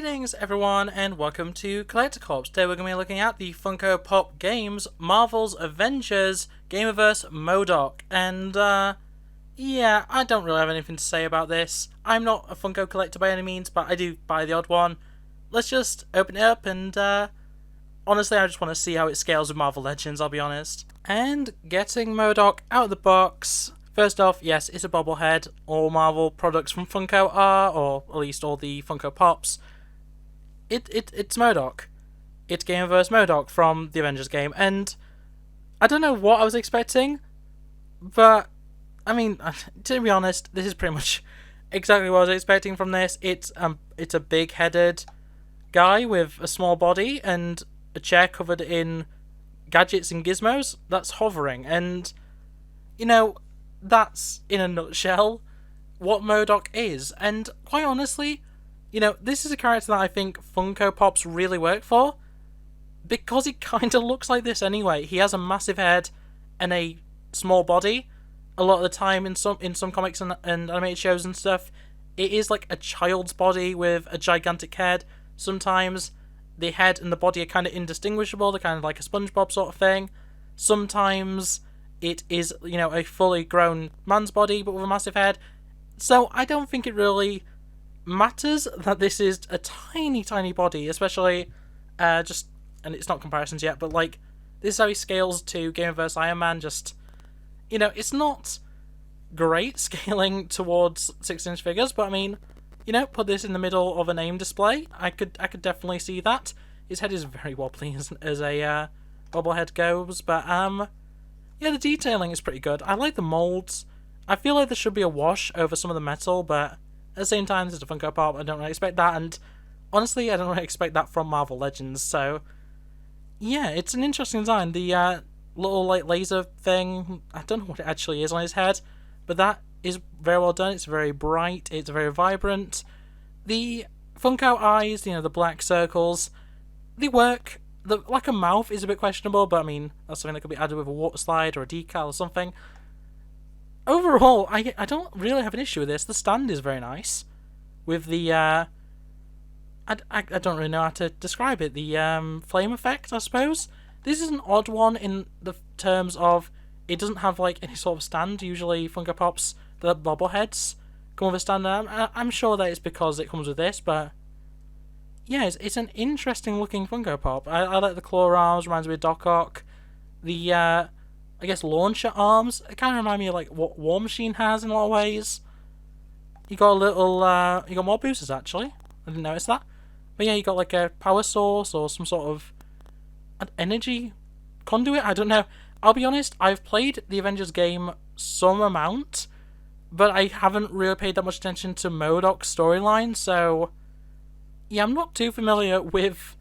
Greetings everyone and welcome to Collector Corps. Today we're going to be looking at the Funko Pop Games Marvel's Avengers Gamerverse M.O.D.O.K. And yeah, I don't really have anything to say about this. I'm not a Funko collector by any means, but I do buy the odd one. Let's just open it up and honestly I just want to see how it scales with Marvel Legends, I'll be honest. And getting M.O.D.O.K. out of the box. First off, yes, it's a bobblehead. All Marvel products from Funko are, or at least all the Funko Pops. It's M.O.D.O.K. It's Gamerverse M.O.D.O.K. from the Avengers game, and I don't know what I was expecting, but I mean, to be honest, this is pretty much exactly what I was expecting from this. It's a big-headed guy with a small body and a chair covered in gadgets and gizmos that's hovering, and you know, that's in a nutshell what M.O.D.O.K. is. And quite honestly, you know, this is a character that I think Funko Pops really work for, because he kind of looks like this anyway. He has a massive head and a small body. A lot of the time in some comics and animated shows and stuff, it is like a child's body with a gigantic head. Sometimes the head and the body are kind of indistinguishable. They're kind of like a SpongeBob sort of thing. Sometimes it is, you know, a fully grown man's body but with a massive head. So I don't think it really matters that this is a tiny body, especially and it's not comparisons yet, but like this is how he scales to Gamerverse Iron Man. Just, you know, it's not great scaling towards 6-inch figures, but I mean, you know, put this in the middle of a name display, I could definitely see that. His head is very wobbly as a bobblehead goes, but yeah, the detailing is pretty good. I like the molds. I feel like there should be a wash over some of the metal, but at the same time, this is a Funko Pop. I don't really expect that, and honestly, I don't really expect that from Marvel Legends. So, yeah, it's an interesting design. The little like laser thing, I don't know what it actually is on his head, but that is very well done. It's very bright. It's very vibrant. The Funko eyes, you know, the black circles, they work. The like a mouth is a bit questionable, but I mean, that's something that could be added with a water slide or a decal or something. Overall, I don't really have an issue with this. The stand is very nice. With the, I don't really know how to describe it. The flame effect, I suppose. This is an odd one in the terms of it doesn't have like any sort of stand. Usually Funko Pops, the bobbleheads, come with a stand. I'm sure that it's because it comes with this, but yeah, it's an interesting looking Funko Pop. I like the claw arms, reminds me of Doc. The, I guess, launcher arms, it kind of remind me of like what War Machine has in a lot of ways. You got a little, you got more boosters actually. I didn't notice that. But yeah, you got like a power source or some sort of an energy conduit, I don't know. I'll be honest, I've played the Avengers game some amount, but I haven't really paid that much attention to M.O.D.O.K's storyline, so yeah, I'm not too familiar with,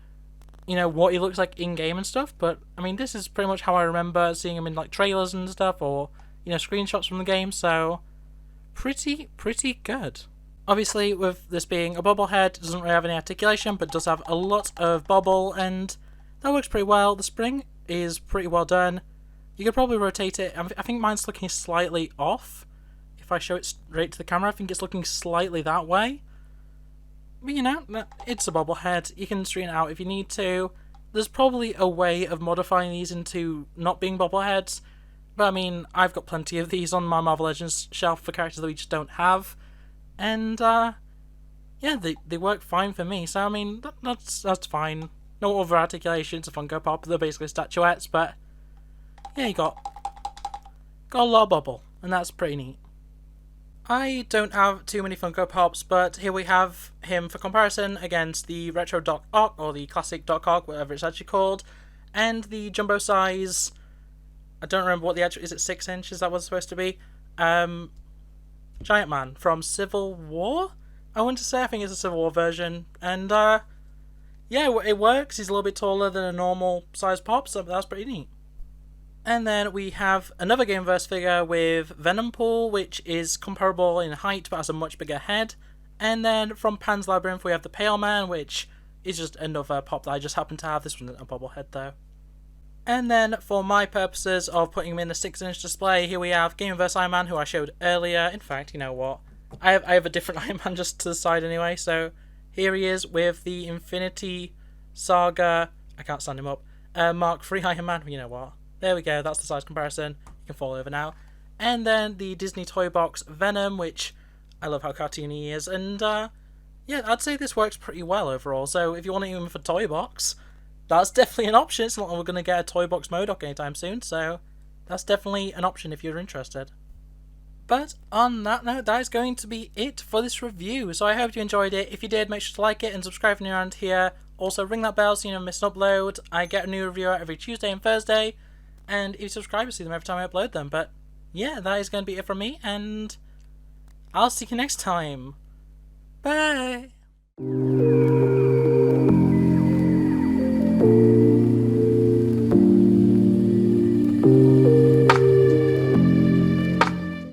you know, what he looks like in-game and stuff, but, I mean, this is pretty much how I remember seeing him in, like, trailers and stuff, or, you know, screenshots from the game, so pretty good. Obviously, with this being a bobblehead, it doesn't really have any articulation, but does have a lot of bobble, and that works pretty well. The spring is pretty well done. You could probably rotate it. I think mine's looking slightly off. If I show it straight to the camera, I think it's looking slightly that way. But, you know, it's a bobblehead. You can straighten it out if you need to. There's probably a way of modifying these into not being bobbleheads. But, I mean, I've got plenty of these on my Marvel Legends shelf for characters that we just don't have. And, yeah, they work fine for me. So, I mean, that's fine. No over articulation. It's a Funko Pop. They're basically statuettes. But, yeah, you got a lot of bubble. And that's pretty neat. I don't have too many Funko Pops, but here we have him for comparison against the retro Doc-Ock, or the classic Doc-Ock, whatever it's actually called, and the jumbo size, I don't remember what the actual, is it 6 inch, is that what it's supposed to be? Giant Man from Civil War? I want to say, I think it's a Civil War version, and yeah, it works. He's a little bit taller than a normal size pop, so that's pretty neat. And then we have another Gameverse figure with Venompool, which is comparable in height but has a much bigger head. And then from Pan's Labyrinth we have the Pale Man, which is just another pop that I just happen to have. This one's a bobblehead though. And then for my purposes of putting him in the 6-inch display, here we have Gamerverse Iron Man, who I showed earlier. In fact, you know what? I have a different Iron Man just to the side anyway, so here he is with the Infinity Saga, I can't stand him up, Mark III Iron Man, you know what. There we go, that's the size comparison. You can fall over now. And then the Disney Toy Box Venom, which I love how cartoony he is. And yeah, I'd say this works pretty well overall. So if you want to use him for Toy Box, that's definitely an option. It's not like we're going to get a Toy Box M.O.D.O.K anytime soon, so that's definitely an option if you're interested. But on that note, that is going to be it for this review. So I hope you enjoyed it. If you did, make sure to like it and subscribe if you're around here. Also, ring that bell so you don't miss an upload. I get a new review out every Tuesday and Thursday. And if you subscribe, you'll see them every time I upload them. But yeah, that is going to be it from me. And I'll see you next time. Bye!